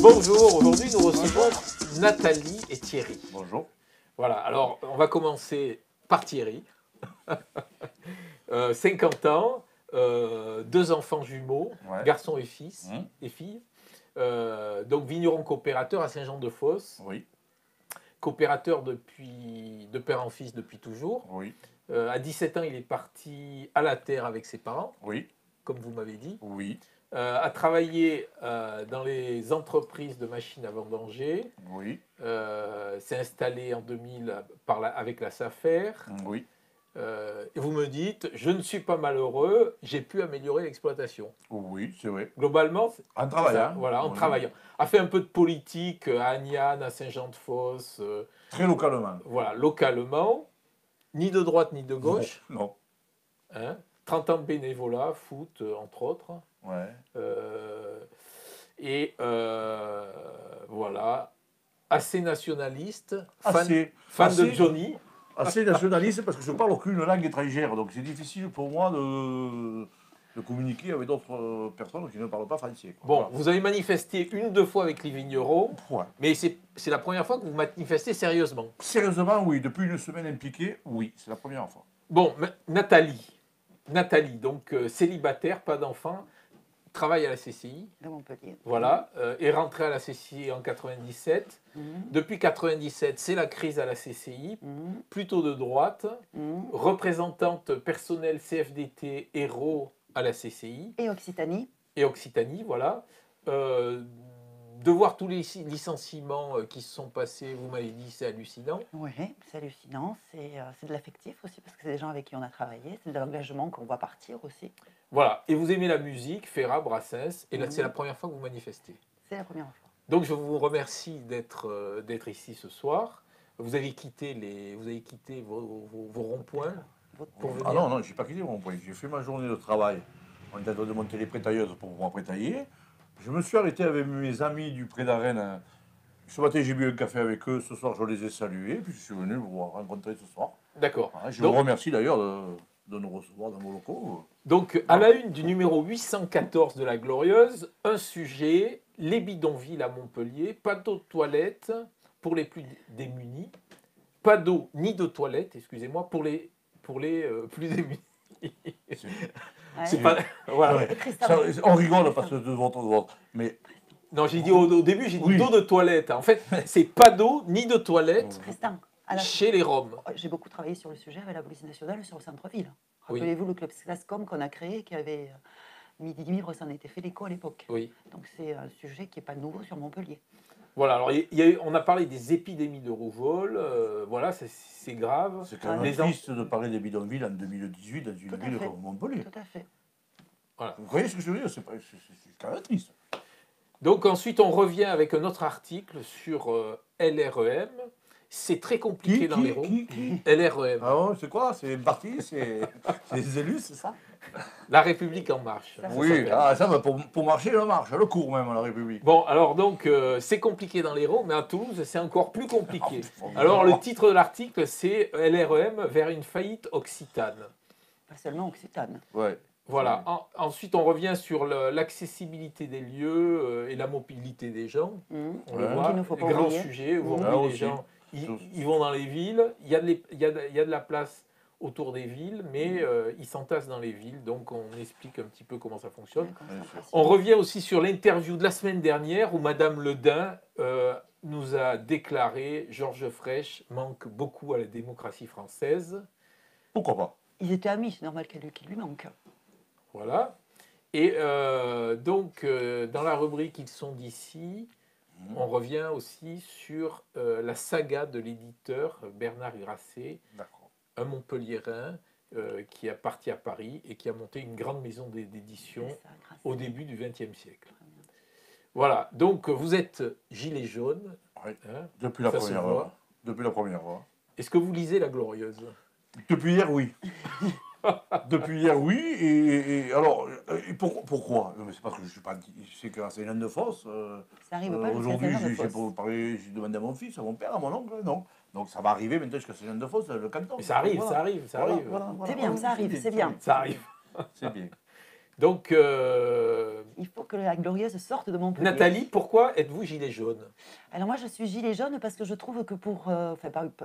Bonjour, aujourd'hui nous recevons Nathalie et Thierry. Bonjour. Voilà, alors on va commencer par Thierry. 50 ans, 2 enfants jumeaux, Ouais. garçons et filles. Donc vigneron coopérateur à Saint-Jean-de-Fosse. Oui. Coopérateur de père en fils depuis toujours. Oui. À 17 ans, il est parti à la terre avec ses parents, Oui. comme vous m'avez dit. Oui. A travaillé dans les entreprises de machines à vendanger. Oui. S'est installé en 2000 avec la SAFER. Oui. Et vous me dites, je ne suis pas malheureux, j'ai pu améliorer l'exploitation. Oui, c'est vrai. Globalement, En travaillant. voilà, en Oui. travaillant. A fait un peu de politique à Agnan, à Saint-Jean-de-Fosse. Très localement. Voilà, localement. Ni de droite ni de gauche. Non. Hein, 30 ans de bénévolat, foot, entre autres. Ouais. Voilà, assez nationaliste, fan de Johnny. Assez nationaliste parce que je ne parle aucune langue étrangère. Donc c'est difficile pour moi de communiquer avec d'autres personnes qui ne parlent pas français. Quoi. Bon, Voilà. vous avez manifesté 1-2 fois avec les vignerons, Ouais. mais c'est la première fois que vous manifestez sérieusement. Sérieusement, oui. Depuis une semaine impliquée, oui. C'est la première fois. Bon, Nathalie, donc célibataire, pas d'enfant, travaille à la CCI. De Montpellier. Voilà, est rentrée à la CCI en 97. Depuis 97, c'est la crise à la CCI, plutôt de droite, représentante personnelle CFDT héros à la CCI. Et Occitanie. Et Occitanie, voilà. De voir tous les licenciements qui se sont passés, vous m'avez dit, c'est hallucinant. Oui, c'est hallucinant. C'est de l'affectif aussi, parce que c'est des gens avec qui on a travaillé. C'est de l'engagement qu'on voit partir aussi. Voilà. Et vous aimez la musique, Ferrat, Brassens, et là, c'est la première fois que vous manifestez. C'est la première fois. Donc, je vous remercie d'être ici ce soir. Vous avez quitté vos ronds-points pour venir. Ah non, non, je n'ai pas quitté mon point. J'ai fait ma journée de travail. On est en train de monter les prétailleuses pour pouvoir prétailler. Je me suis arrêté avec mes amis du Pré d'Arène. Ce matin, j'ai bu un café avec eux. Ce soir, je les ai salués. Puis je suis venu vous rencontrer ce soir. D'accord. Voilà, je vous remercie d'ailleurs de nous recevoir dans vos locaux. Donc, à la une du numéro 814 de La Glorieuse, un sujet, les bidonvilles à Montpellier, pas d'eau de toilette pour les plus démunis, pas d'eau ni de toilette, excusez-moi, pour les plus démunis. C'est pas... Voilà. Ouais. On rigole parce que de votre. Mais non, j'ai dit au début, j'ai dit d'eau de toilette. En fait, c'est pas d'eau ni de toilette Tristan, chez les Roms. j'ai beaucoup travaillé sur le sujet avec la police nationale sur le centre-ville. Rappelez-vous le club Slascom qu'on a créé, qui avait Midi Libre, s'en était fait l'écho à l'époque. Oui. Donc c'est un sujet qui n'est pas nouveau sur Montpellier. Voilà, alors on a parlé des épidémies de rougeole, voilà, c'est grave. c'est quand même triste de parler des bidonvilles en 2018 dans une ville comme Montpellier. Tout à fait. Voilà. Vous voyez ce que je veux dire? C'est quand même triste. Donc ensuite, on revient avec un autre article sur LREM. C'est très compliqué dans l'Hérault. LREM. Ah ouais, c'est quoi? C'est une partie? C'est les élus, c'est ça? La République en marche. Oui, pour marcher, elle marche. Elle court même, la République. Bon, alors donc, c'est compliqué dans l'Hérault, mais à Toulouse, c'est encore plus compliqué. Alors, le titre de l'article, c'est LREM vers une faillite occitane. Pas seulement occitane. Ouais. Voilà. Ensuite, on revient sur l'accessibilité des lieux et la mobilité des gens. On le voit, grand sujet. Aujourd'hui, les gens, ils vont dans les villes. Il y a de la place autour des villes, mais ils s'entassent dans les villes. Donc, on explique un petit peu comment ça fonctionne. On revient aussi sur l'interview de la semaine dernière où Madame Le Dain nous a déclaré « Georges Frêche manque beaucoup à la démocratie française ». Pourquoi pas? Ils étaient amis, c'est normal qu'il lui manque. Voilà. Et donc, dans la rubrique « Ils sont d'ici », on revient aussi sur la saga de l'éditeur Bernard Grasset, un Montpelliérain qui est parti à Paris et qui a monté une grande maison d'édition au début du XXe siècle. Voilà. Donc, vous êtes gilet jaune. Oui. Hein, depuis la première heure. Depuis la première heure. Est-ce que vous lisez La Glorieuse? Depuis hier, oui. Depuis hier, oui. Et alors, pourquoi? C'est parce que je suis pas. C'est que c'est l'un de fosse. Ça arrive pas. Aujourd'hui, j'ai demandé à mon fils, à mon père, à mon oncle, non. Donc ça va arriver maintenant jusqu'à Céline de Fosse, le canton. Mais ça arrive, voilà. ça arrive, ça arrive. C'est bien, ça arrive, c'est bien. Ça arrive. C'est bien. Donc, Il faut que la glorieuse sorte de Montpellier. Nathalie, pourquoi êtes-vous gilet jaune? Alors moi, je suis gilet jaune parce que je trouve que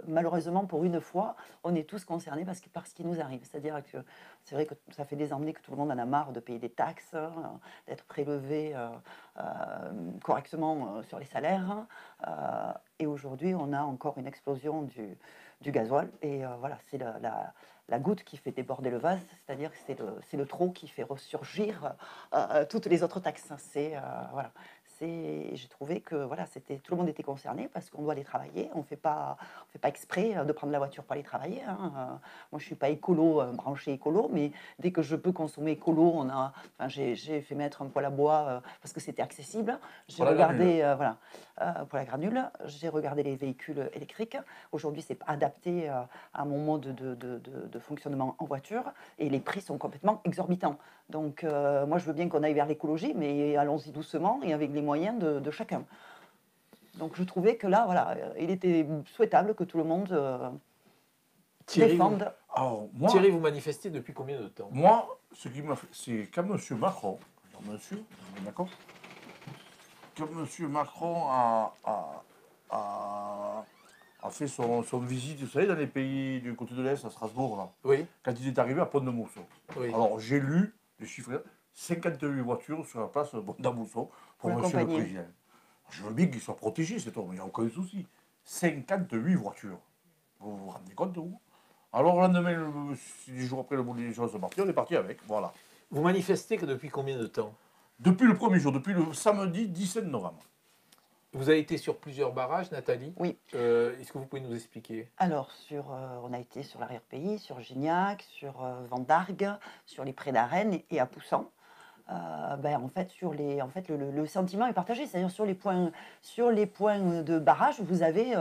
malheureusement, pour une fois, on est tous concernés par ce qui nous arrive. C'est-à-dire que c'est vrai que ça fait des années que tout le monde en a marre de payer des taxes, d'être prélevé correctement sur les salaires. Et aujourd'hui, on a encore une explosion du gasoil. Et voilà, c'est la goutte qui fait déborder le vase, c'est-à-dire que c'est le trop qui fait ressurgir toutes les autres taxes. Voilà. J'ai trouvé que voilà, tout le monde était concerné parce qu'on doit aller travailler. On fait pas exprès de prendre la voiture pour aller travailler. Moi, je suis pas écolo, branché écolo, mais dès que je peux consommer écolo, j'ai fait mettre un poêle à bois parce que c'était accessible. J'ai regardé, pour la granule, j'ai regardé les véhicules électriques. Aujourd'hui, c'est adapté à mon mode de fonctionnement en voiture et les prix sont complètement exorbitants. Donc, moi, je veux bien qu'on aille vers l'écologie, mais allons-y doucement et avec les moyens de chacun. Donc, je trouvais que là, voilà, il était souhaitable que tout le monde défende. Thierry, vous manifestez depuis combien de temps? Moi, c'est quand M. Macron, d'accord, quand M. Macron a fait son visite, vous savez, dans les pays du côté de l'Est, à Strasbourg, là, oui. Quand il est arrivé à Pont-de-Mousson. Oui. Alors, j'ai lu les chiffres, 58 voitures sur la place de Pont-de-Mousson pour M. le Président. Je veux bien qu'il soit protégé, cet homme, il n'y a aucun souci. 58 voitures. Vous vous rendez compte, vous? Alors, le lendemain, 6 jours après le bout des choses parti, on est parti avec, voilà. Vous manifestez que depuis combien de temps? Depuis le premier jour, depuis le samedi 17 novembre. Vous avez été sur plusieurs barrages, Nathalie? Oui. Est-ce que vous pouvez nous expliquer? Alors, on a été sur l'arrière-pays, sur Gignac, sur Vendargues, sur les prés d'Arène et à Poussan. En fait, le sentiment est partagé. C'est-à-dire sur les points de barrage, vous avez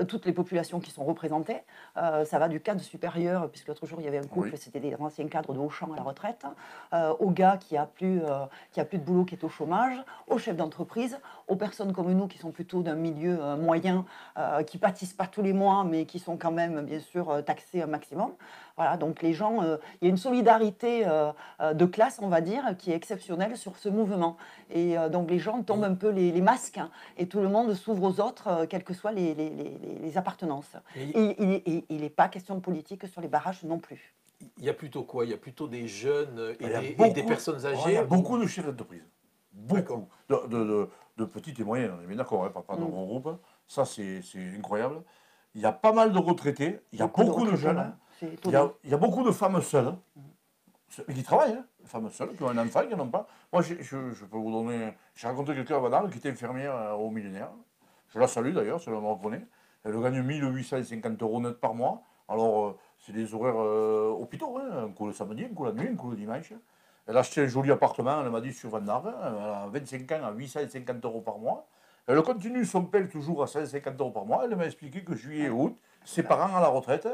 toutes les populations qui sont représentées. Ça va du cadre supérieur, puisque l'autre jour il y avait un couple, oui. C'était des anciens cadres de Auchan à la retraite, au gars qui a plus de boulot, qui est au chômage, aux chefs d'entreprise, aux personnes comme nous qui sont plutôt d'un milieu moyen, qui pâtissent pas tous les mois, mais qui sont quand même bien sûr taxés un maximum. Voilà, donc les gens, il y a une solidarité de classe, on va dire, qui est exceptionnelle sur ce mouvement. Et donc les gens tombent un peu les masques et tout le monde s'ouvre aux autres, quelles que soient les appartenances. Et il n'est pas question de politique sur les barrages non plus. Il y a plutôt quoi? Il y a plutôt des jeunes et des personnes âgées? Il y a beaucoup de chefs d'entreprise. Beaucoup. De petites et moyennes, on est bien d'accord, hein, pas de gros groupes. Ça, c'est incroyable. Il y a pas mal de retraités, il y a beaucoup de jeunes. Il y a beaucoup de femmes seules, mais qui travaillent, hein, des femmes seules, qui ont un enfant, qui n'en ont pas. Moi, je peux vous donner... J'ai rencontré quelqu'un à Vannes qui était infirmière au millénaire. Je la salue d'ailleurs, si elle me reconnaît. Elle gagne 1850 € net par mois. Alors, c'est des horaires hôpitaux, hein, un coup le samedi, un coup la nuit, un coup le dimanche. Elle a acheté un joli appartement, elle m'a dit, sur Vannes. Elle a 25 ans à 850 € par mois. Elle continue son PEL toujours à 150 € par mois. Elle m'a expliqué que juillet et août, ses parents à la retraite,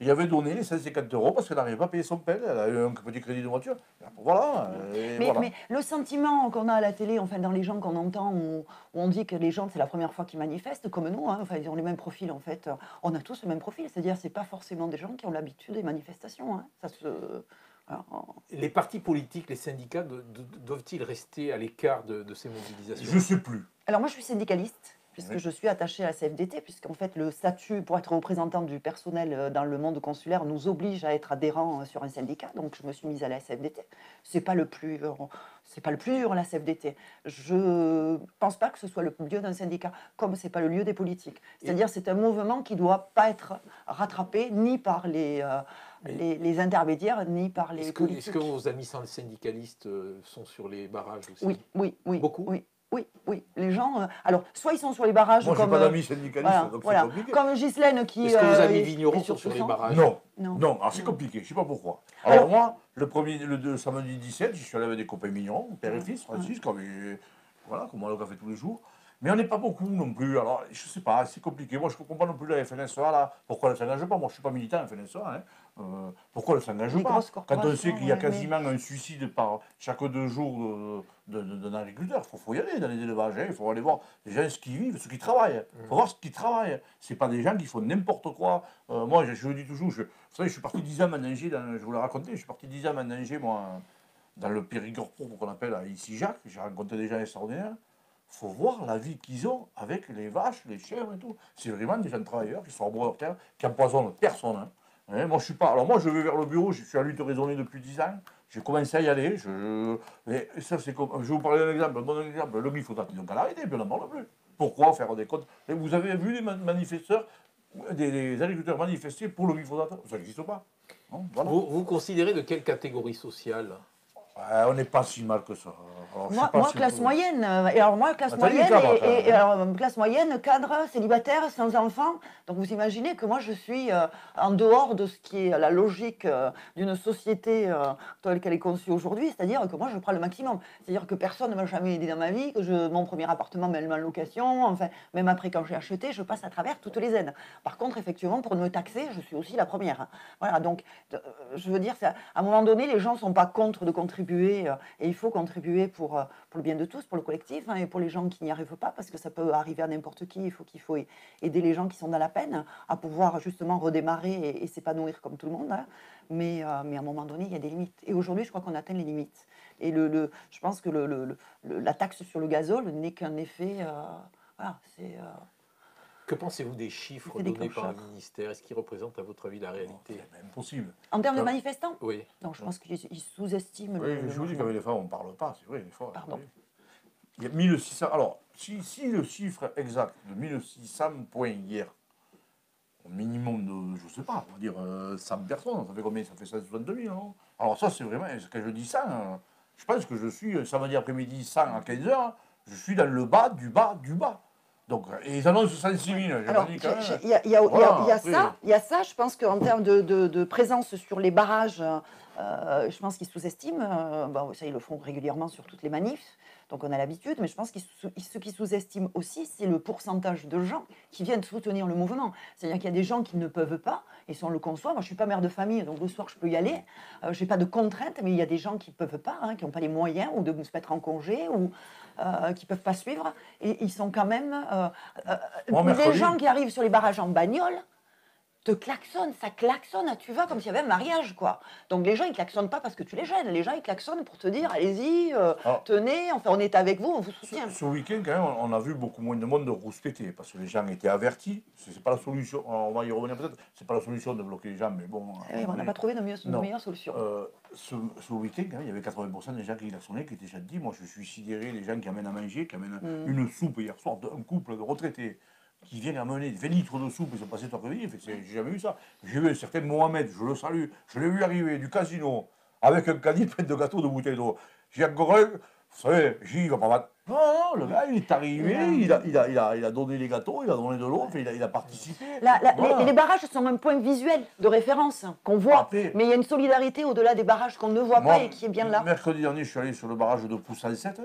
il avait donné les 150 € parce qu'elle n'arrivait pas à payer son PEL. Elle a eu un petit crédit de voiture. Voilà. Mais le sentiment qu'on a à la télé, enfin dans les gens qu'on entend, où on dit que les gens, c'est la première fois qu'ils manifestent, comme nous, hein, enfin, ils ont les mêmes profils en fait. On a tous le même profil, c'est-à-dire c'est pas forcément des gens qui ont l'habitude des manifestations. Hein. Les partis politiques, les syndicats, doivent-ils rester à l'écart de ces mobilisations? Je ne sais plus. Alors moi je suis syndicaliste. Puisque je suis attachée à la CFDT, puisqu'en fait le statut pour être représentant du personnel dans le monde consulaire nous oblige à être adhérent sur un syndicat, donc je me suis mise à la CFDT. C'est pas le plus dur la CFDT. Je pense pas que ce soit le lieu d'un syndicat, comme c'est pas le lieu des politiques. C'est-à-dire c'est un mouvement qui doit pas être rattrapé ni par les intermédiaires ni par les politiques. Est-ce que vos amis syndicalistes sont sur les barrages aussi? Oui. Beaucoup? Oui. Les gens... alors, soit ils sont sur les barrages comme... Moi, je n'ai pas d'amis syndicalistes, donc c'est compliqué. Comme Ghislaine qui... Est-ce que vos amis vignerons sont sur les barrages? Non. Alors, c'est compliqué, je ne sais pas pourquoi. Alors, moi, le samedi 17, je suis allé avec des copains mignons, père et fils, Francis, comme on a le café tous les jours. Mais on n'est pas beaucoup non plus. Alors, je ne sais pas, c'est compliqué. Moi, je ne comprends pas non plus la FNSEA, là. Pourquoi elle ne s'engage pas? Moi, je ne suis pas militant à la FNSEA. Hein. Pourquoi elle ne s'engage pas? Quand on sait qu'il y a quasiment un suicide par chaque 2 jours d'un agriculteur, il faut y aller dans les élevages. Hein. Il faut aller voir les gens, ce qui vivent, ceux qui travaillent. Il faut voir ce qui travaillent. Ce n'est pas des gens qui font n'importe quoi. Moi, je le dis toujours, vous savez, je suis parti 10 ans à Nanger, je vous l'ai raconté, je suis parti 10 ans à Nanger, moi, dans le Périgord propre qu'on appelle à Ici-Jacques, j'ai rencontré des gens extraordinaires. Il faut voir la vie qu'ils ont avec les vaches, les chèvres et tout. C'est vraiment des gens travailleurs qui sont en leur terre, qui empoisonnent personne. Hein. Moi, je suis pas. Alors, moi, je vais vers le bureau, je suis à lutte raisonnée depuis 10 ans. J'ai commencé à y aller. Mais ça, c'est comme. Je vais vous parler d'un exemple, un bon exemple. Le glyphosate, ils n'ont qu'à l'arrêter, puis on n'en parle plus. Pourquoi faire des comptes? Et vous avez vu les manifesteurs, des agriculteurs manifester pour le glyphosate? Ça n'existe pas. Non, voilà. Vous considérez de quelle catégorie sociale? On n'est pas si mal que ça. Alors, moi classe moyenne. Et alors moi, classe moyenne, classe moyenne, cadre, célibataire, sans enfant. Donc vous imaginez que moi, je suis en dehors de ce qui est la logique d'une société telle qu'elle est conçue aujourd'hui. C'est-à-dire que moi, je prends le maximum. C'est-à-dire que personne ne m'a jamais aidé dans ma vie, que mon premier appartement, même en location, enfin, même après quand j'ai acheté, je passe à travers toutes les aides. Par contre, effectivement, pour me taxer, je suis aussi la première. Voilà, donc je veux dire, à un moment donné, les gens ne sont pas contre de contribuer. Et il faut contribuer pour le bien de tous, pour le collectif, hein, et pour les gens qui n'y arrivent pas, parce que ça peut arriver à n'importe qui. Il faut aider les gens qui sont dans la peine à pouvoir justement redémarrer et s'épanouir comme tout le monde. Hein. Mais à un moment donné, il y a des limites. Et aujourd'hui, je crois qu'on atteint les limites. Et je pense que la taxe sur le gazole n'est qu'un effet... voilà, c'est... Que pensez-vous des chiffres donnés par le ministère? Est-ce qu'ils représentent à votre avis la réalité? C'est impossible. En termes de manifestants? Oui. Donc je pense qu'ils sous-estiment... Oui, je vous dis qu'avec les femmes, on ne parle pas, c'est vrai, des fois. Pardon. Oui. Il y a 1600... Alors, si le chiffre exact de 1600 points hier, au minimum de, je ne sais pas, on va dire 100 personnes, ça fait combien? Ça fait 162 000, non? Alors ça, c'est vraiment... Quand je dis 100, je pense que je suis, samedi après-midi, 100 à 15 h, je suis dans le bas du bas du bas. Donc, et ils annoncent 106 000. Alors, il y a ça, je pense qu'en termes de présence sur les barrages, je pense qu'ils sous-estiment. Ça, ils le font régulièrement sur toutes les manifs, donc on a l'habitude, mais je pense que ce qu'ils sous-estiment aussi, c'est le pourcentage de gens qui viennent soutenir le mouvement. C'est-à-dire qu'il y a des gens qui ne peuvent pas, et ça on le conçoit. Moi, je ne suis pas mère de famille, donc le soir, je peux y aller. Je n'ai pas de contraintes, mais il y a des gens qui ne peuvent pas, hein, qui n'ont pas les moyens, ou de se mettre en congé, ou qui ne peuvent pas suivre. Et ils sont quand même... les gens qui arrivent sur les barrages en bagnole te klaxonnent, ça klaxonne, tu vas comme s'il y avait un mariage, quoi. Donc les gens, ils klaxonnent pas parce que tu les gênes, les gens, ils klaxonnent pour te dire, allez-y, tenez, enfin, on est avec vous, on vous soutient. Ce week-end, quand même, on a vu beaucoup moins de monde rouspéter, parce que les gens étaient avertis, c'est pas la solution, on va y revenir peut-être, c'est pas la solution de bloquer les gens, mais bon... Oui, on n'a pas trouvé de meilleure solution. Ce week-end, quand même, il y avait 80% des gens qui klaxonnaient, qui étaient déjà dit, moi je suis sidéré, les gens qui amènent à manger, qui amènent une soupe hier soir, un couple de retraités, qui viennent amener 20 litres de soupe, ils sont passés cet après-midi, j'ai jamais vu ça. J'ai vu un certain Mohamed, je le salue, je l'ai vu arriver du casino, avec un caddie plein de gâteaux de bouteilles d'eau. J'ai encore un, vous savez, il va pas battre. Non, le gars, il est arrivé, il a donné les gâteaux, il a donné de l'eau, il a participé. Voilà. Les barrages sont un point visuel de référence qu'on voit, après, mais il y a une solidarité au-delà des barrages qu'on ne voit pas et qui est bien là. Mercredi dernier, je suis allé sur le barrage de Poussin 7.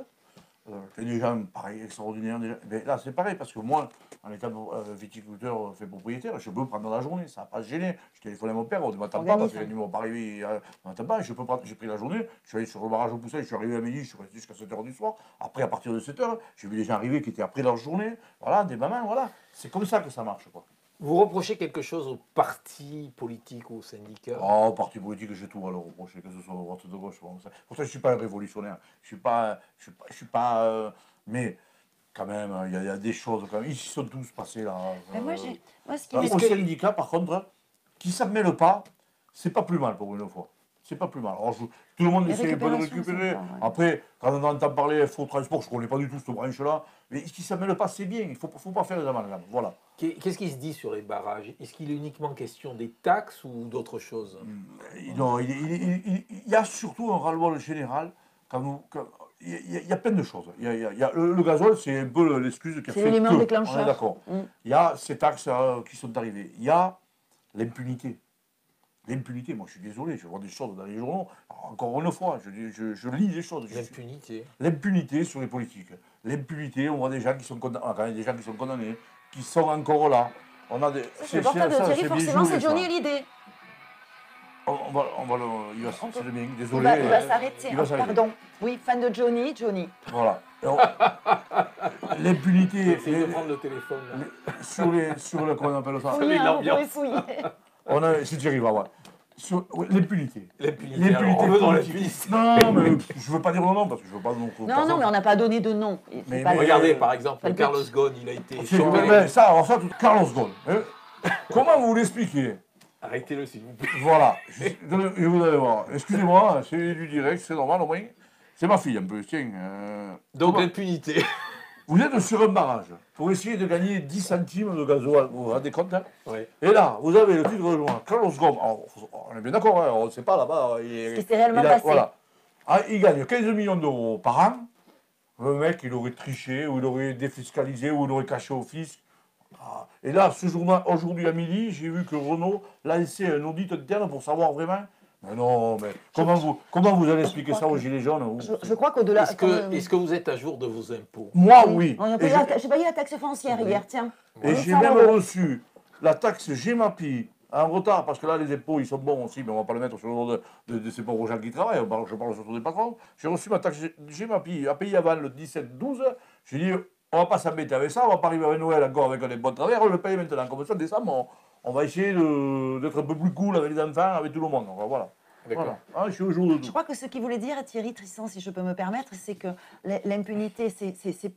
Il y a des gens pareil, extraordinaires. Mais là, c'est pareil, parce que moi, en étant viticulteur fait propriétaire, je peux prendre la journée, ça n'a pas gêné. Je téléphone à mon père, on ne m'attend pas, parce qu'il y a un numéro pas arrivé, on ne m'attend pas. J'ai pris la journée, je suis allé sur le barrage au Poussin, je suis arrivé à midi, je suis resté jusqu'à 7 h du soir. Après, à partir de 7 h, j'ai vu des gens arriver qui étaient après leur journée. Voilà, des mamans, voilà. C'est comme ça que ça marche, quoi. Vous reprochez quelque chose aux partis politiques ou aux syndicats? Oh, parti politique, j'ai tout à le reprocher, que ce soit de droite ou de gauche. Pour ça, je ne suis pas un révolutionnaire. Je suis pas mais quand même, il y a des choses quand même. Ils sont tous passés là. Au syndicat, par contre, qui ne s'en mêle pas, c'est pas plus mal pour une fois. C'est pas plus mal. Alors, tout le monde essaie un peu de récupérer. Pas, ouais. Après, quand on entend parler faux transport, je ne connais pas du tout cette branche-là. Mais qui ne s'en mêle pas, c'est bien. Il ne faut pas faire les amalgames. Voilà. Qu'est-ce qui se dit sur les barrages? Est-ce qu'il est uniquement question des taxes ou d'autres choses? Non, il y a surtout un ras-le-bol général. Il y a plein de choses. Le gazole, c'est un peu l'excuse qui a fait que... C'est l'élément déclencheur. On est d'accord. Il y a ces taxes qui sont arrivées. Il y a l'impunité. L'impunité, moi je suis désolé, je vois des choses dans les journaux. Alors, encore une fois, je lis des choses. L'impunité. L'impunité sur les politiques. L'impunité, on voit des gens qui sont condamnés, quand même des gens qui sont condamnés, qui sont encore là. On a des. C'est le portable de Thierry, forcément, c'est Johnny Hallyday. C'est le mien, désolé. Il va s'arrêter. Pardon. Oui, fan de Johnny. Voilà. L'impunité. Essayez de prendre le téléphone. Sur le, comment on appelle ça? Oui, vous pouvez fouiller. Si tu arrives, voilà. L'impunité. L'impunité. Non, mais je ne veux pas dire non, parce que je veux pas non. Non, mais on n'a pas donné de nom. Mais regardez, par exemple, Carlos Ghosn, il a été. Carlos Ghosn. Comment vous l'expliquez? Arrêtez-le, s'il vous plaît. Voilà. Vous allez voir. Excusez-moi, c'est du direct, c'est normal au moins. C'est ma fille un peu, tiens. Donc l'impunité. Vous êtes sur un barrage pour essayer de gagner 10 centimes de gasoil. Vous vous rendez compte, hein? Oui. Et là, vous avez le titre de joueur, Carlos Ghosn. On est bien d'accord, hein, on ne sait pas là-bas. Ce qui s'est réellement passé. Voilà. Ah, il gagne 15 millions d'euros par an. Le mec, il aurait triché, ou il aurait défiscalisé, ou il aurait caché au fisc. Ah. Et là, ce jour-là, aujourd'hui à midi, j'ai vu que Renault lançait un audit interne pour savoir vraiment. Mais non, mais comment vous allez expliquer ça aux Gilets jaunes? Je crois qu'au-delà. Est-ce que vous êtes à jour de vos impôts? Moi, oui. J'ai payé la taxe foncière hier, tiens. Et j'ai même reçu la taxe GEMAPI en retard, parce que là, les impôts, ils sont bons aussi, mais on ne va pas le mettre sur le dos de ces pauvres gens qui travaillent. Je parle surtout des patrons. J'ai reçu ma taxe GEMAPI à payer avant le 17-12. J'ai dit, on ne va pas s'embêter avec ça, on ne va pas arriver à Noël encore avec des bons travers, on le paye maintenant. Comme ça, en décembre, on va essayer d'être un peu plus cool avec les enfants, avec tout le monde. Voilà. D'accord. Voilà. Je suis au jour de tout. Je crois que ce qu'il voulait dire, Thierry Tristan, si je peux me permettre, c'est que l'impunité,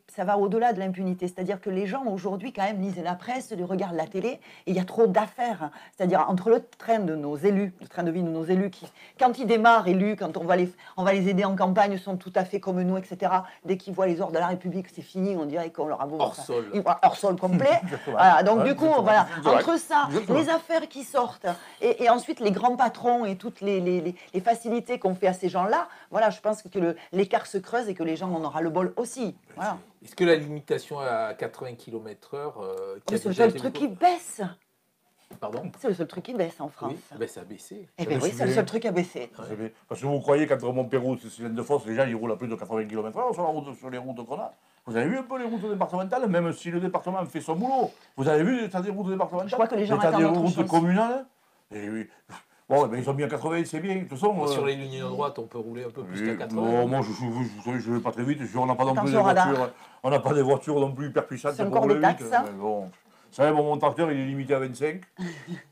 ça va au-delà de l'impunité. C'est-à-dire que les gens, aujourd'hui, quand même, lisent la presse, regardent la télé, et il y a trop d'affaires. C'est-à-dire, entre le train de nos élus, le train de vie de nos élus, qui, quand ils démarrent élus, quand on va les aider en campagne, sont tout à fait comme nous, etc. Dès qu'ils voient les ordres de la République, c'est fini, on dirait qu'on leur a beau... Hors sol. Hors sol complet. Voilà, donc, du coup, voilà, entre ça, les affaires qui sortent, et ensuite les grands patrons et toutes les facilités qu'on fait à ces gens-là, voilà, je pense que l'écart se creuse et que les gens en auront le bol aussi. Voilà. Est-ce que la limitation à 80 km/h... c'est le seul truc qui baisse. Pardon? C'est le seul truc qui baisse en France. Oui, ben ça a baissé. Eh bien oui, c'est le seul truc à baisser. Parce que vous croyez qu'entre Montpérou et Célène de Fosse, les gens ils roulent à plus de 80 km/h sur les routes qu'on a. Vous avez vu un peu les routes départementales, même si le département fait son boulot. Vous avez vu l'état des routes départementales? Je crois que les gens l'état des attendent autre routes chose. Communales. Et oui. Bon, ben, ils sont bien 80, c'est bien. De toute façon, sur les lignes de droite, on peut rouler un peu plus qu'à 80. Non, moi, je ne vais pas très vite. On n'a pas non plus des voitures. On n'a pas des voitures non plus hyper puissantes. C'est encore des taxes, ça. Bon. Vous savez, mon tracteur, il est limité à 25.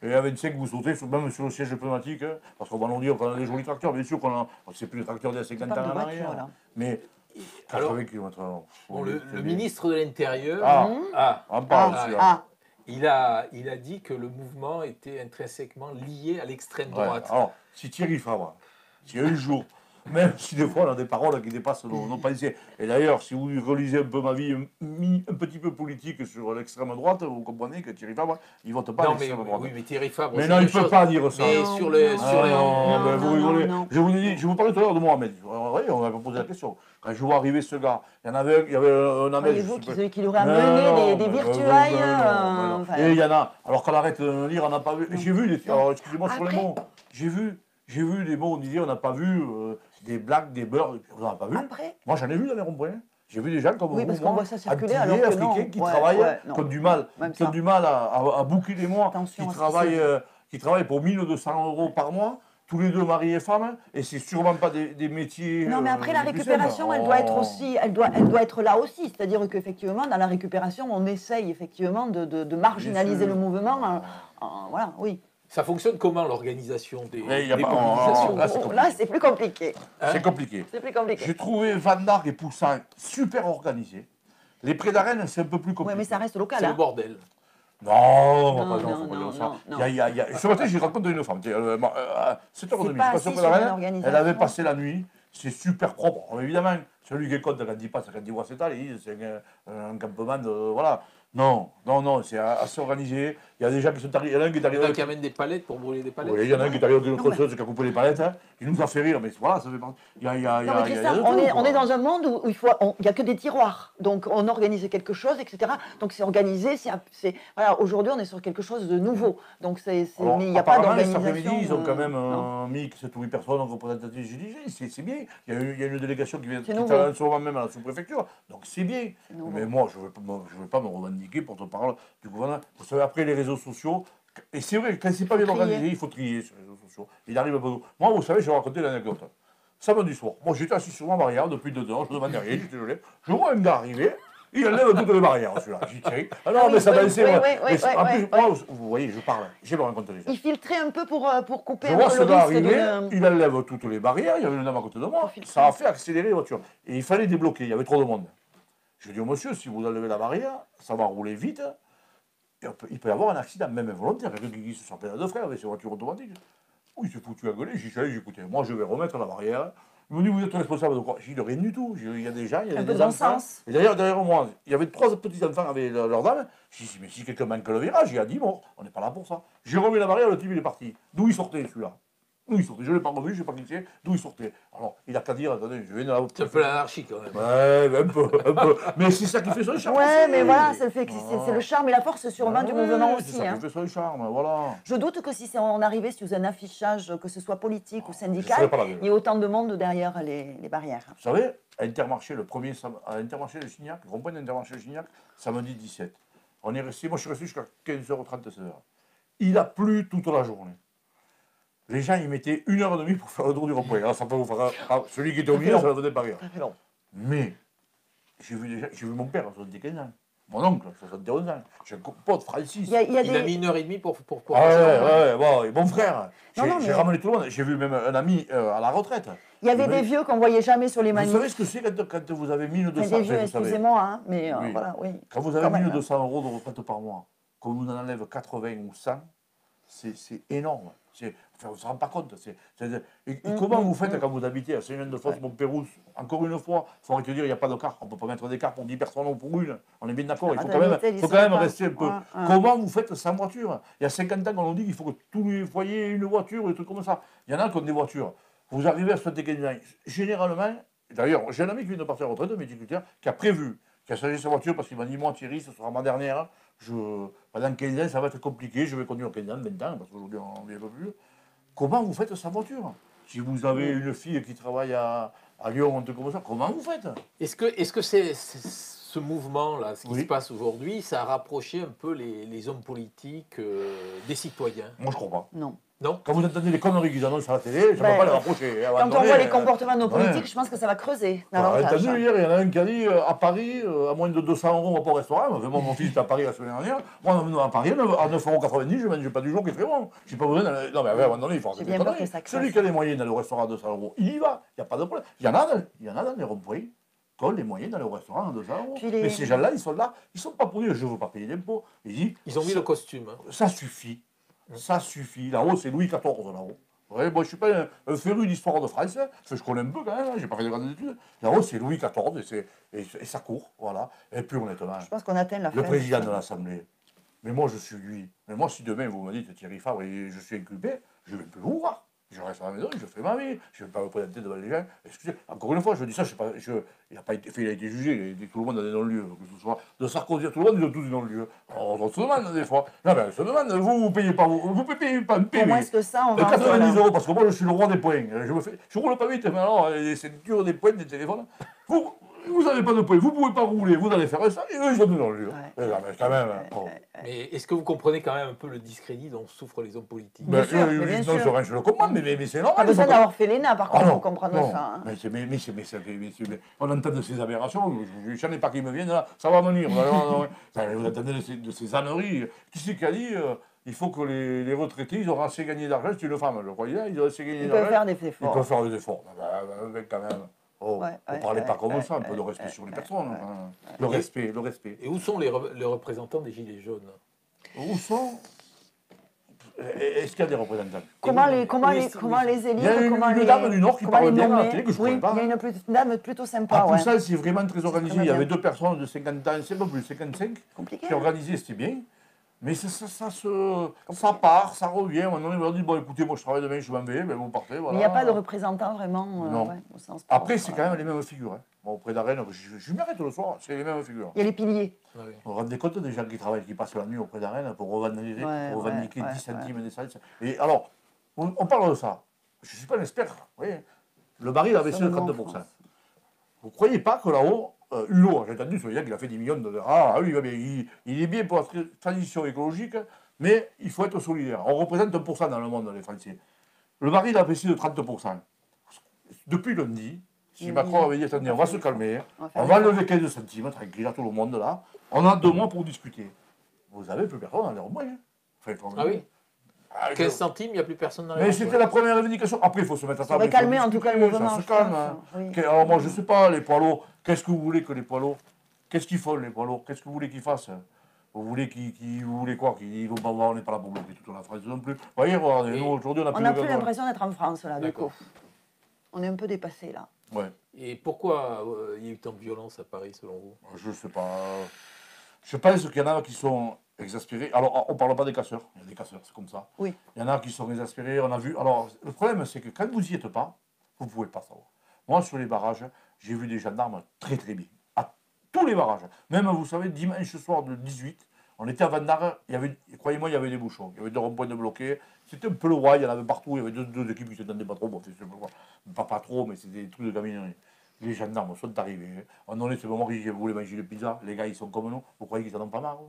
Et à 25, vous sautez, même sur le siège pneumatique. Hein, parce qu'on va nous dire qu'on a des jolis tracteurs. Bien sûr qu'on a. C'est plus le tracteur d'il y a 50 ans en arrière. Mais. 80 km/h. Bon, le ministre de l'Intérieur. On parle aussi. Il a dit que le mouvement était intrinsèquement lié à l'extrême droite. Alors, si Thierry Fabre, si un jour, même si des fois on a des paroles qui dépassent nos pensées, et d'ailleurs, si vous relisez un peu ma vie, un petit peu politique sur l'extrême droite, vous comprenez que Thierry Fabre, il vote pas à l'extrême droite. Oui, mais Thierry Fabre. Mais non, il ne peut pas dire ça. Mais sur les. Vous rigolez. Je vous parlais tout à l'heure de Mohamed. Oui, on m'a posé la question. Quand je vois arriver ce gars, il y avait un Ahmed. Qui aurait amené des virtuailles. Et il y en a. Alors qu'on arrête de lire, on n'a pas vu. J'ai vu, alors excusez-moi sur les mots, j'ai vu des mots, on disait, on n'a pas vu des blagues, des beurres, on n'en a pas vu. Moi j'en ai vu dans les ronds-points. J'ai vu des gens comme vous, parce qu'on voit ça circuler alors que africains qui travaillent, qui ont du mal à boucler les mois, qui travaillent pour 1 200 € par mois. Tous les deux mari et femme, et c'est sûrement pas des métiers. Non, mais après la récupération, elle doit être aussi, elle doit être là aussi. C'est-à-dire qu'effectivement, dans la récupération, on essaye effectivement de marginaliser le mouvement. Voilà, oui. Ça fonctionne comment l'organisation des mobilisations? Là, c'est plus compliqué. C'est compliqué. C'est plus compliqué. J'ai trouvé Van d'Arc et Poussin super organisés. Les prés d'arène, c'est un peu plus compliqué. Oui, mais ça reste local. C'est le bordel. Non, ce matin, j'ai rencontré une femme. 7h30, je passe sur l'arène. Elle avait passé la nuit. C'est super propre. Alors, évidemment, celui qui compte quand il passe, quand il voit cet allée, c'est un campement de. Voilà. Non, c'est assez organisé. Il y a des gens qui sont arrivés. Il y en a un qui est arrivé. Il y en a qui amènent des palettes pour brûler des palettes. Oui, il y en a un qui est arrivé avec une crosseuse qui a coupé les palettes. Il nous a fait rire, mais voilà, ça fait partie. On est dans un monde où il n'y a que des tiroirs. Donc on organise quelque chose, etc. Donc c'est organisé. Voilà, aujourd'hui, on est sur quelque chose de nouveau. Donc mais il n'y a pas d'organisation. Cet après-midi, ils ont quand même mis 7 ou 8 personnes en représentative GDG. C'est bien. Il y a une délégation qui vient en ce moment même à la sous-préfecture. Donc c'est bien. Mais moi, je ne vais pas me revendiquer pour te parler du gouvernement. Vous savez, après les réseaux sociaux, et c'est vrai, quand c'est pas bien organisé, il faut trier sur les réseaux sociaux. Il arrive un peu. Moi, vous savez, je vais raconter l'anecdote. Samedi soir, moi j'étais assis sur ma barrière depuis 2 heures, je ne demandais rien, j'étais désolé. Je vois un gars arriver, Il enlève toutes les barrières, celui-là. J'y tiens. Ah non, mais ça va laisser. En plus, moi, vous voyez, je parle. J'ai le rencontré les gens. Il filtrait un peu pour couper je un vois peu le cela risque arriver, il enlève toutes les barrières, il y avait une dame à côté de moi, ça a fait accélérer les voitures. Et il fallait débloquer, il y avait trop de monde. Je dis au monsieur, si vous enlevez la barrière, ça va rouler vite, et il peut y avoir un accident, même involontaire, quelqu'un qui se sort de frère avec ses voitures automatiques. Oui, il s'est foutu à gueuler, j'y suis allé, j'ai écouté, moi je vais remettre la barrière. Il me dit, vous êtes responsable de quoi? J'ai dit, rien du tout, il y a des gens, il y a des enfants. Et d'ailleurs, derrière moi, il y avait 3 petits enfants avec leur dame. J'ai dit, mais si quelqu'un manque le virage, il a dit, bon, on n'est pas là pour ça. J'ai remis la barrière, le type il est parti. D'où il sortait celui-là? D'où il sortait? Je ne l'ai pas revu, je ne sais pas qui c'est. D'où il sortait? Alors, il a qu'à dire, attendez, je viens de la... C'est un peu l'anarchie quand même. Ouais, un peu. Mais c'est ça qui fait son charme. Ouais, mais voilà, c'est le charme et la force sûrement du mouvement aussi. C'est ça qui fait son charme, voilà. Je doute que si on arrivait sous un affichage, que ce soit politique ou syndical, il y ait autant de monde derrière les barrières. Vous savez, à Intermarché, à Intermarché de Chignac, le rond-point d'Intermarché de Chignac, samedi 17. On est resté, moi je suis resté jusqu'à 15h30, 16h. Il a plu toute la journée. Les gens, ils mettaient 1h30 pour faire le tour du rond-point. Alors, ça peut vous faire... celui qui était au milieu, ça ne venait pas rire. Mais, j'ai vu mon père à 75 ans. Mon oncle, 71 ans. J'ai un pote, Francis. Il a mis 1h30 pour ouais, mon frère. J'ai ramené tout le monde. J'ai vu même un ami à la retraite. Il y avait des vieux qu'on ne voyait jamais sur les manifs. Vous savez ce que c'est quand vous avez 1200 euros? Des vieux, excusez-moi, hein, mais voilà, oui. Quand vous avez 1200 euros de retraite par mois, qu'on vous en enlève 80 ou 100, c'est énorme. On ne se rend pas compte. Comment vous faites quand vous habitez à Saint-Jean-de-Fosse, Montpérouse? Encore une fois, il faudrait te dire, il n'y a pas de car. On ne peut pas mettre des cars pour 10 personnes ou pour une. On est bien d'accord, il faut quand même rester un peu. Comment vous faites sans voiture? Il y a 50 ans qu'on nous dit qu'il faut que tous les foyers aient une voiture, des trucs comme ça. Il y en a qui ont des voitures. Vous arrivez à 75 ans. Généralement, d'ailleurs, j'ai un ami qui vient de partir à la retraite, un méticulteur, qui a prévu, qui a changé sa voiture parce qu'il m'a dit, moi Thierry, ce sera ma dernière. Pendant 15 ans, ça va être compliqué, je vais conduire 15 ans, 20 ans, parce qu'aujourd'hui, on ne vient pas plus. Comment vous faites sa voiture? Si vous avez une fille qui travaille à Lyon, un truc comme ça, comment vous faites? Est-ce que ce mouvement-là, ce qui se passe aujourd'hui, ça a rapproché un peu les hommes politiques des citoyens? Moi, je crois pas. Non. Non. Quand vous entendez les conneries qu'ils annoncent à la télé, ça ne va pas les rapprocher. Quand on voit les comportements de nos politiques, je pense que ça va creuser. Entendu, hier, il y en a un qui a dit à Paris, à moins de 200 euros, on va pas au restaurant. Moi, mon fils était à Paris la semaine dernière. Moi, à Paris, à 9,90 €, je ne mange pas du jour qui est très bon. Je n'ai pas besoin d'aller. Non, mais à un moment donné, il faut arrêter les conneries. Celui qui a les moyens d'aller au restaurant à 200 €, il y va. Il n'y a pas de problème. Il y en a dans les ronds-points qui ont les moyens d'aller au restaurant à 200 €. Mais ces gens-là, ils sont là. Ils ne sont pas pour dire je ne veux pas payer d'impôts. Ils ont mis le costume. Ça suffit. Ça suffit. Là-haut, c'est Louis XIV, là-haut. Ouais, moi, je ne suis pas un féru d'histoire de France. Je connais un peu quand même, je n'ai pas fait de grandes études. Là-haut, c'est Louis XIV et ça court. Voilà. Et puis, honnêtement, je pense qu'on atteint la fin. Le président de l'Assemblée. Mais moi, je suis lui. Mais moi, si demain, vous me dites Thierry Fabre et je suis inculpé, je ne vais plus vous voir. Je reste à la maison, je fais ma vie, je ne vais pas me présenter devant les gens. Excusez, encore une fois, je dis ça, il n'a pas été fait, il a été jugé, tout le monde a des non-lieux, que ce soit de Sarkozy, tout le monde, ils ont tous des non-lieux. On se demande des fois. Non, mais on se demande, vous ne payez pas, vous payez pas un PV. Comment est-ce que ça, on va 90 €, parce que moi, je suis le roi des points. Je roule pas vite, mais alors, c'est dur des points, des téléphones. Vous n'avez pas de points, vous ne pouvez pas rouler, vous allez faire ça, et eux, ils ont des non-lieux. Quand même. Mais est-ce que vous comprenez quand même un peu le discrédit dont souffrent les hommes politiques? Bien sûr. Je le comprends, mais c'est normal. Pas besoin d'avoir fait l'ENA, par contre, pour comprendre ça. Mais on entend de ces aberrations, je n'en ai pas qui me viennent là, ça va venir. Vous entendez de ces âneries. Qui c'est qui a dit il faut que les retraités, ils auront assez gagné d'argent, c'est une femme, je crois, ils auront assez gagné d'argent. Ils peuvent faire des efforts. Ils peuvent faire des efforts, quand même. Ne parlez pas comme ça, un peu de respect sur les personnes. Le respect. Et où sont les représentants des Gilets jaunes? Où sont? Est-ce qu'il y a des représentants? Comment les élire? Il y a une dame du Nord qui parle bien à la télé que je ne connais pas. Il y a une dame plutôt sympa. Tout ça, c'est vraiment très organisé. Il y avait 2 personnes de 50 ans, c'est pas plus, 55, qui organisaient, c'était bien. Mais ça part, ça revient. Maintenant, ils leur disent, bon, écoutez, moi, je travaille demain, je m'en vais, ben, vous partez, voilà. Mais il n'y a pas de représentants vraiment au sens propre. Après, c'est quand même les mêmes figures. Hein. Bon, auprès d'Arène, je m'arrête le soir, c'est les mêmes figures. Il y a les piliers. Vous vous rendez compte des gens qui travaillent, qui passent la nuit auprès d'Arène pour revendiquer 10 centimes des salaires. Et alors, on parle de ça. Je ne suis pas un expert. Vous voyez. Le baril a baissé de 30%. Vous ne croyez pas que là-haut, Hulot, j'ai entendu ce gars qu'il a fait 10 millions de $. Ah oui, il est bien pour la transition écologique, mais il faut être solidaire. On représente 1% dans le monde, les Français. Le baril a baissé de 30%. Depuis lundi, Si Macron avait dit, attendez, on va se calmer, on va lever 15 centimes, tranquille à tout le monde là, on a 2 mois pour discuter. Vous avez plus personne dans les ronds-points. Ah oui 15 centimes, il n'y a plus personne dans les Mais c'était la première revendication. Après, il faut se mettre à table. Ça va calmer en tout cas le mouvement. Ça se calme. Alors moi, je ne sais pas, les poids lourds, qu'est-ce que vous voulez que les poids lourds? Qu'est-ce qu'ils font les poids lourds? Qu'est-ce que vous voulez qu'ils fassent? Vous voulez vous voulez quoi? Qu'ils vont pas voir, on n'est pas là pour bloquer toute la France non plus. Vous voyez, regardez, nous aujourd'hui, on n'a plus l'impression d'être en France là, du coup. On est un peu dépassé là. Ouais. Et pourquoi il y a eu tant de violence à Paris selon vous? Je ne sais pas. Je pense qu'il y en a qui sont exaspérés. Alors, on ne parle pas des casseurs. Il y a des casseurs, c'est comme ça. Oui. Il y en a qui sont exaspérés. On a vu. Alors, le problème, c'est que quand vous n'y êtes pas, vous ne pouvez pas savoir. Moi, sur les barrages, j'ai vu des gendarmes très très bien. À tous les barrages. Même, vous savez, dimanche soir de 18, on était à Vandar. Croyez-moi, il y avait des bouchons. Il y avait des ronds-points de bloqués. C'était un peu le roi. Il y en avait partout. Il y avait deux équipes qui ne s'entendaient pas trop. Bon, pas trop, mais c'était des trucs de caminerie. Les gendarmes sont arrivés. On en est ce moment où ils voulaient manger des pizzas. Les gars, ils sont comme nous. Vous croyez qu'ils en ont pas marre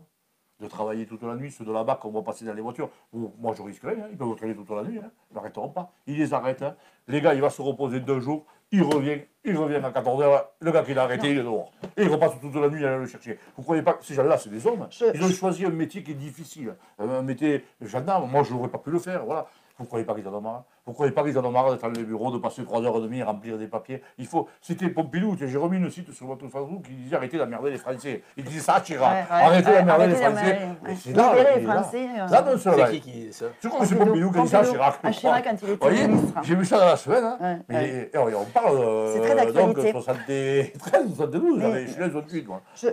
de travailler toute la nuit? Ceux de là-bas, qu'on va passer dans les voitures. Moi, je risque rien. Ils peuvent traîner toute la nuit. Ils n'arrêteront pas. Ils les arrêtent. Les gars, il va se reposer 2 jours. Il revient à 14h. Le gars qui l'a arrêté, il est dehors. Et il repasse toute la nuit à aller le chercher. Vous croyez pas que ces gens-là, c'est des hommes? Ils ont choisi un métier qui est difficile. Un métier gendarme. Moi, je n'aurais pas pu le faire. Voilà. Vous ne croyez pas qu'ils en ont marre? Vous ne croyez pas qu'ils en ont marre d'être dans les bureaux, de passer 3h30 à remplir des papiers? C'était Pompidou, j'ai remis une site sur votre Facebook qui disait arrêtez d'emmerder les Français. Il disait ça, Chirac. Arrêtez d'emmerder les Français. C'est là, les Français. C'est qui dit ça? Je crois que c'est Pompidou qui dit ça à Chirac. À Chirac quand il était ministre. J'ai vu ça dans la semaine. On parle c'est très d'actualité. 73, 72, je suis là 68.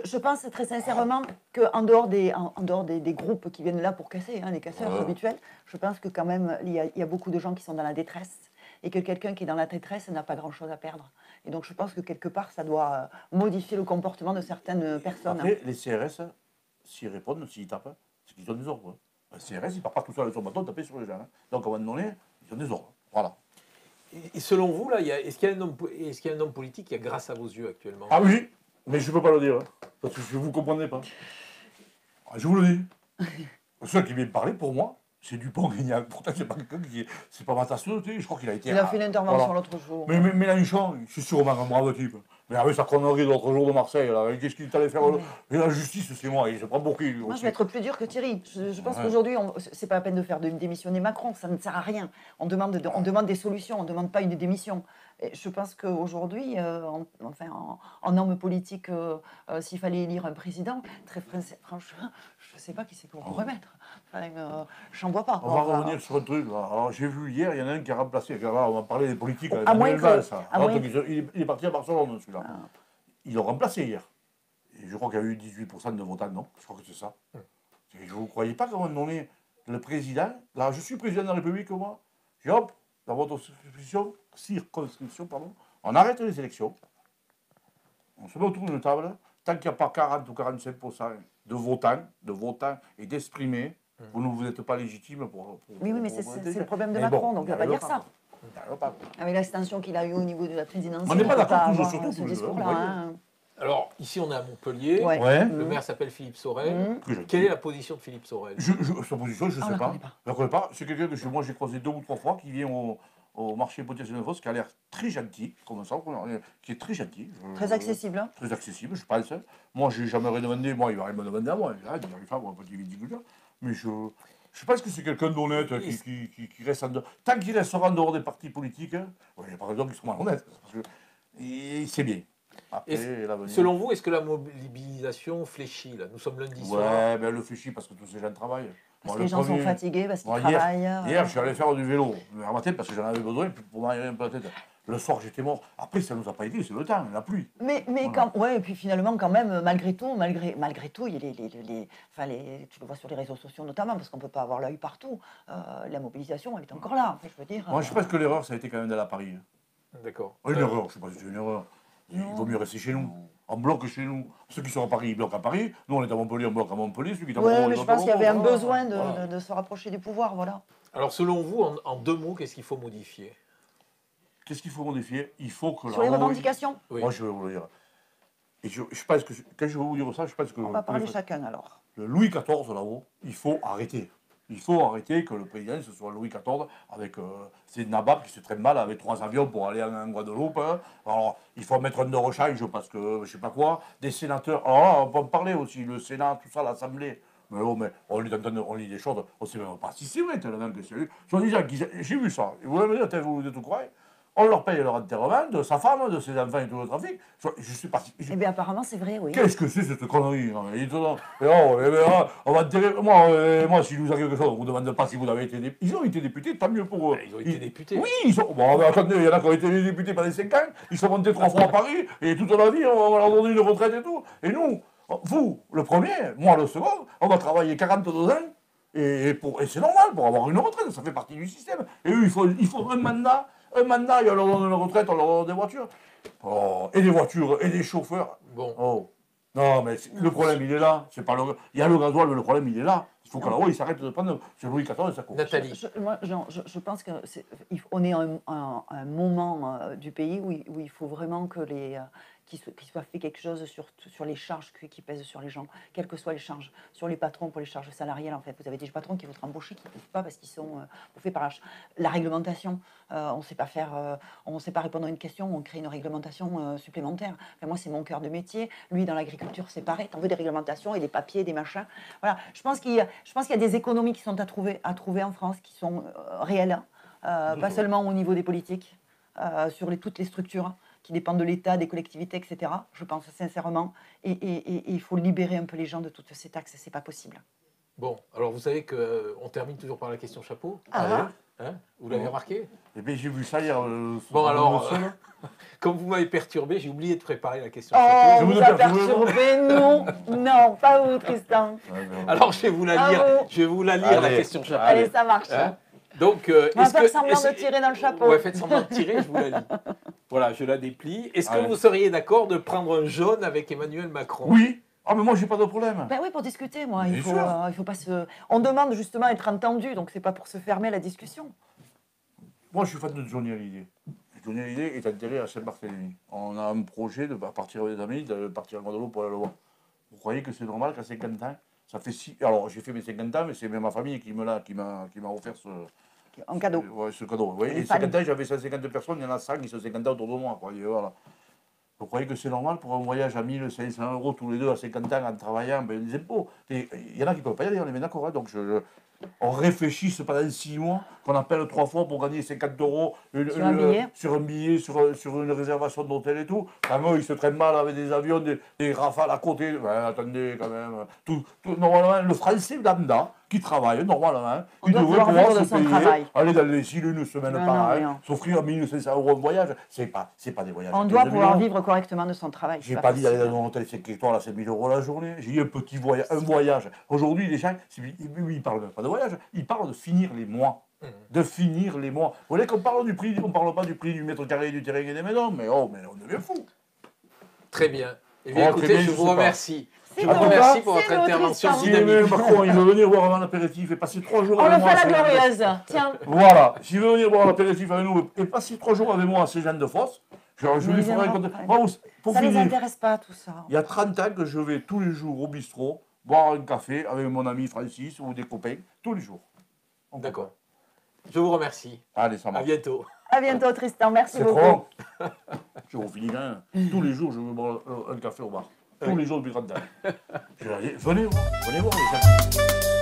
Je pense très sincèrement qu'en dehors des groupes qui viennent là pour casser, les casseurs habituels, je pense que quand même, il y a beaucoup de gens qui sont dans la détresse et que quelqu'un qui est dans la détresse n'a pas grand-chose à perdre. Et donc je pense que quelque part, ça doit modifier le comportement de certaines personnes. Après, les CRS, s'ils répondent, s'ils tapent, c'est qu'ils ont des ordres. Les CRS, ils ne partent pas tout seul avec son bâton taper sur les gens. Donc à un moment donné, ils ont des ordres. Voilà. Et selon vous, là, est-ce qu'il y a un homme politique qui a grâce à vos yeux actuellement? Ah oui, mais je ne peux pas le dire, parce que vous ne comprenez pas. Je vous le dis. Ceux qui viennent parler, pour moi, c'est Dupont-Aignan. Pourtant, c'est pas quelqu'un qui est... C'est pas ma tasse de thé. Je crois qu'il a été... Il a fait l'intervention l'autre jour. Mais Mélenchon, c'est sûrement un brave type. Mais avec sa connerie l'autre jour de Marseille, qu'est-ce qu'il allait faire? Et la justice, c'est moi. Il se prend pour qui? Moi, je vais être plus dur que Thierry. Je pense qu'aujourd'hui, c'est pas la peine de faire démissionner Macron. Ça ne sert à rien. On demande des solutions. On ne demande pas une démission. Et je pense qu'aujourd'hui, en homme politique, s'il fallait élire un président, très franchement, je ne sais pas qui c'est pour remettre. J'en vois pas. On va revenir sur un truc. Alors, j'ai vu hier, il y en a un qui a remplacé. On va parler des politiques. À moins il est parti à Barcelone, celui-là. Ils l'ont remplacé hier. Et je crois qu'il y a eu 18% de votants, non? Je crois que c'est ça. Vous ne croyez pas qu'à un moment donné, le président, là, je suis président de la République, moi, j'ai hop, dans votre circonscription, pardon, on arrête les élections. On se met autour d'une table. Tant qu'il n'y a pas 40 ou 45% de votants et d'exprimés, vous ne vous êtes pas légitime pour oui, mais c'est le problème de Macron, donc il ne va pas dire ça. Avec l'extension qu'il a eue au niveau de la présidence. On n'est pas d'accord toujours sur tout ce discours-là. Alors, ici, on est à Montpellier. Le maire s'appelle Philippe Sorel. Quelle est la position de Philippe Sorel? Sa position, je ne sais pas. Je ne la connais pas. C'est quelqu'un que chez moi, j'ai croisé 2 ou 3 fois, qui vient au marché Potier-Saint-Neuf, qui a l'air très gentil, comme ça, qui est très gentil. Très accessible. Très accessible, je pense. Moi, je n'ai jamais rien demandé. Moi, il va rien me demander à moi. Il va faire un petit viticulteur. Mais je pense que c'est quelqu'un d'honnête qui reste en dehors. Tant qu'il restera en dehors des partis politiques, il n'y a pas raison qu'il soit malhonnête. C'est bien. Après, selon vous, est-ce que la mobilisation fléchit là? Nous sommes lundi soir. Ouais, ben elle le fléchit parce que tous ces gens travaillent. Parce que les gens sont fatigués, parce qu'ils travaillent. Hier, je suis allé faire du vélo le matin parce que j'en avais besoin pour m'aérer un peu la tête. Le soir, j'étais mort. Après, ça ne nous a pas aidé, c'est le temps, la pluie. Mais voilà. Et puis finalement, quand même, malgré tout, il y a tu le vois sur les réseaux sociaux notamment, parce qu'on ne peut pas avoir l'œil partout. La mobilisation, elle est encore là. Je veux dire. Moi, je pense que l'erreur, ça a été quand même d'aller à Paris. D'accord. Une erreur, je ne sais pas si c'est une erreur. Il vaut mieux rester chez nous. En bloc chez nous. Ceux qui sont à Paris, ils bloquent à Paris. Nous, on est à Montpellier, on bloque à Montpellier. Oui, mais je pense qu'il y avait un besoin de se rapprocher du pouvoir, voilà. Alors, selon vous, en 2 mots, qu'est-ce qu'il faut modifier? Qu'est-ce qu'il faut modifier? Il faut que... Sur les revendications? Moi, je vais vous le dire. Et je pense que, quand je vais vous dire ça, je pense que... On va parler chacun, alors. Le Louis XIV, là-haut, il faut arrêter. Il faut arrêter que le président, ce soit Louis XIV, avec ses nababs qui se traînent mal avec 3 avions pour aller en Guadeloupe. Hein. Alors, il faut mettre un de rechange parce que, je sais pas quoi, des sénateurs. Alors là, on peut en parler aussi, le Sénat, tout ça, l'Assemblée. Mais oh, mais on lit des choses, on ne sait même pas si c'est vrai, tellement que c'est. Soit des gens qui. J'ai vu ça. Vous me dire, vous êtes tout croyez? On leur paye leur enterrement, de sa femme, de ses enfants et tout le trafic. Je sais pas si. Eh bien, apparemment, c'est vrai, oui. Qu'est-ce que c'est cette connerie? On va enterrer. Moi, s'il nous a quelque chose, on ne vous demande pas si vous avez été député. Ils ont été députés, tant mieux pour eux. Ils ont été députés. Oui, ils sont. Bon, mais attendez, il y en a qui ont été députés pendant 5 ans, ils sont montés 3 fois à Paris, et toute la vie, on va leur donner une retraite et tout. Et nous, vous, le premier, moi, le second, on va travailler 42 ans. Et c'est normal pour avoir une retraite, ça fait partie du système. Et eux, il faut un mandat. Un mandat, et on leur donne une retraite, on leur donne des voitures. Oh, et des voitures, et des chauffeurs. Bon. Oh. Non, mais le problème, il est là. C'est pas il y a le gasoil, mais le problème, il est là. Il faut que là-haut, il s'arrête de prendre sur Louis XIV et ça court. Nathalie. Je pense qu'on est à un moment du pays où il faut vraiment que qu'il soit fait quelque chose sur les charges qui pèsent sur les gens, quelles que soient les charges, sur les patrons pour les charges salariales. En fait, vous avez des patrons qui vont être embauchés, qui ne peuvent pas parce qu'ils sont bouffés par la réglementation. On ne sait pas on sait pas répondre à une question, on crée une réglementation supplémentaire. Enfin, moi, c'est mon cœur de métier. Lui, dans l'agriculture, c'est pareil. On veut des réglementations et des papiers, des machins. Voilà. Je pense qu'il y a des économies qui sont à trouver en France, qui sont réelles, pas seulement au niveau des politiques, sur toutes les structures qui dépendent de l'État, des collectivités, etc. Je pense sincèrement. Et il faut libérer un peu les gens de toutes ces taxes. C'est pas possible. Bon, alors vous savez qu'on termine toujours par la question chapeau. Ah. Hein, vous l'avez remarqué? Eh bien, j'ai vu ça hier. Bon, alors, comme vous m'avez perturbé, j'ai oublié de préparer la question chapeau. Vous a perturbé? Non, non, pas vous, Tristan. Alors, je vais vous la lire. Je vais vous la lire, la question chapeau. Allez, ça marche. Hein? Donc, on va faire semblant de tirer dans le chapeau. Ouais, faites semblant de tirer, je vous la lis. Voilà, je la déplie. Est-ce que vous seriez d'accord de prendre un jaune avec Emmanuel Macron? Oui. Ah, mais moi, j'ai pas de problème. Ben oui, pour discuter, moi. Il faut pas se. On demande justement à être entendu, donc c'est pas pour se fermer la discussion. Moi, je suis fan de Johnny Hallyday. Johnny Hallyday est enterré à Saint-Barthélemy. On a un projet de partir des amis, de partir en Guadeloupe pour aller le voir. Vous croyez que c'est normal qu'à 50 ans, ça fait 6. Alors, j'ai fait mes 50 ans, mais c'est ma famille qui m'a offert ce. En cadeau. Ouais, ce cadeau. Oui. Et 50 ans, j'avais 150 personnes, il y en a 100 qui sont 50 ans autour de moi. Quoi. Et voilà. Vous croyez que c'est normal pour un voyage à 1 500 € tous les deux à 50 ans en travaillant, ben, les impôts? Il y en a qui ne peuvent pas y aller, on est bien d'accord. Hein, donc on réfléchit pendant 6 mois, qu'on appelle 3 fois pour gagner 50 € sur un billet, sur une réservation d'hôtel et tout. Quand eux, ils se traînent mal avec des avions, des rafales à côté. Ben, attendez, quand même. Normalement, le français lambda qui travaille, normalement, il devrait pouvoir se payer, aller dans les îles une semaine par an, s'offrir 1 500 € de voyage. C'est pas des voyages. On doit pouvoir vivre correctement de son travail. J'ai pas dit d'aller dans un hôtel 5 étoiles à 5 000 € la journée. J'ai eu un voyage. Aujourd'hui, les gens, ils parlent même pas de voyage, ils parlent de finir les mois. De finir les mois. Vous voulez qu'on parle du prix, on parle pas du prix du mètre carré du terrain et des maisons, mais on devient fou. Très bien. Eh bien, écoutez, je vous remercie. Je vous remercie pour votre intervention dynamique. Si Macron, il veut venir boire un apéritif et passer 3 jours avec moi. On le fait la glorieuse. Tiens. Voilà. S'il veut venir boire un apéritif avec nous et passer 3 jours avec moi à Cézanne-de-Fosse, je lui ferai raconter. Ça ne les intéresse pas, tout ça. Il y a 30 ans que je vais tous les jours au bistrot boire un café avec mon ami Francis ou des copains, tous les jours. D'accord. Je vous remercie. Allez, ça marche. À bientôt. À bientôt, Tristan. Merci beaucoup. Trop. Je vous finis rien. Tous les jours, je veux boire un café au bar. Tous les jours depuis 30 ans. Venez voir les gens.